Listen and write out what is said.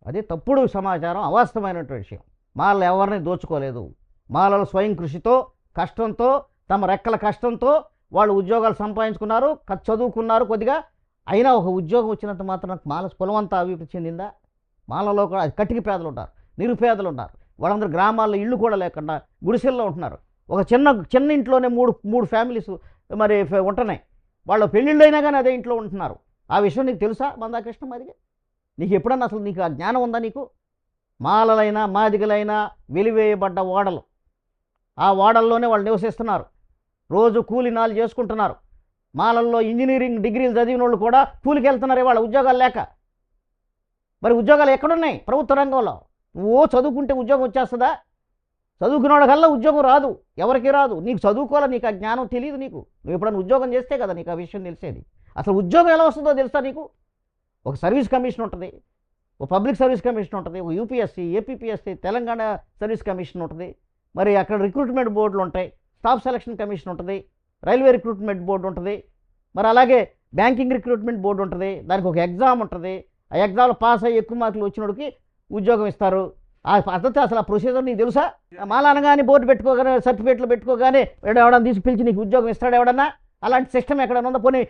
అది తప్పుడు సమాచారం, అవాస్తవమైనటువంటి విషయం. మాలలు ఎవరిని దోచుకోలేదు. మాలలు స్వయం కృషితో, కష్టంతో, తమ రెక్కల కష్టంతో వాళ్ళు ఉద్యోగాలు సంపాదించుకున్నారు, చదువుకున్నారు కొద్దిగా. అయినా ఒక ఉద్యోగం వచ్చినంత మాత్రం మాల కులం అంతా అభివృద్ధి చెందిందా? మాలలో కూడా కటిక పేదలు ఉంటారు, నిరుపేదలు ఉంటారు. వాళ్ళందరూ గ్రామాల్లో ఇళ్ళు కూడా లేకుండా గుడిసెల్లో ఉంటున్నారు. ఒక చిన్న ఇంట్లోనే మూడు ఫ్యామిలీస్ మరి ఉంటున్నాయి. వాళ్ళ పెళ్ళిళ్ళు అయినా కానీ అదే ఇంట్లో ఉంటున్నారు. ఆ విషయం నీకు తెలుసా మందాకృష్ణ మాదిగ? నీకు ఎప్పుడన్నా అసలు నీకు ఆ జ్ఞానం ఉందా నీకు? మాలలైనా మాదిగలైనా వెలివేయబడ్డ ఓడలు, ఆ ఓడల్లోనే వాళ్ళు నివసిస్తున్నారు. రోజు కూలి నాలు చేసుకుంటున్నారు. మాలల్లో ఇంజనీరింగ్ డిగ్రీలు చదివిన వాళ్ళు కూడా కూలికి వెళ్తున్నారు వాళ్ళ ఉద్యోగాలు లేక. మరి ఉద్యోగాలు ఎక్కడున్నాయి? ప్రభుత్వ రంగంలో. నువ్వు చదువుకుంటే ఉద్యోగం వచ్చేస్తుందా? చదువుకున్న వాళ్ళకల్లా ఉద్యోగం రాదు, ఎవరికి రాదు. నీకు చదువుకోవాలి, నీకు ఆ జ్ఞానం తెలియదు. నువ్వు ఎప్పుడన్నా ఉద్యోగం చేస్తే కదా నీకు ఆ విషయం తెలిసేది. అసలు ఉద్యోగం ఎలా వస్తుందో తెలుసా నీకు? ఒక సర్వీస్ కమిషన్ ఉంటుంది, ఒక పబ్లిక్ సర్వీస్ కమిషన్ ఉంటుంది, ఒక UPSC, APPSC, Telangana service commission ఉంటుంది. మరి అక్కడ రిక్రూట్మెంట్ బోర్డులు ఉంటాయి, స్టాఫ్ సెలక్షన్ కమిషన్ ఉంటుంది, రైల్వే రిక్రూట్మెంట్ బోర్డు ఉంటుంది, మరి అలాగే బ్యాంకింగ్ రిక్రూట్మెంట్ బోర్డు ఉంటుంది. దానికి ఒక ఎగ్జామ్ ఉంటుంది. ఆ ఎగ్జామ్లో పాస్ అయ్యి ఎక్కువ మార్కులు వచ్చినోడికి ఉద్యోగం ఇస్తారు. ఆ పద్ధతి అసలు ఆ ప్రొసీజర్ నీకు తెలుసా? మాల అనగానే బోర్డు పెట్టుకోగానే, సర్టిఫికేట్లు పెట్టుకోగానే ఎవడన్నా తీసి పిలిచి నీకు ఉద్యోగం ఇస్తాడు ఎవడన్నా? అలాంటి సిస్టమ్ ఎక్కడన్నా ఉందా? పోనీ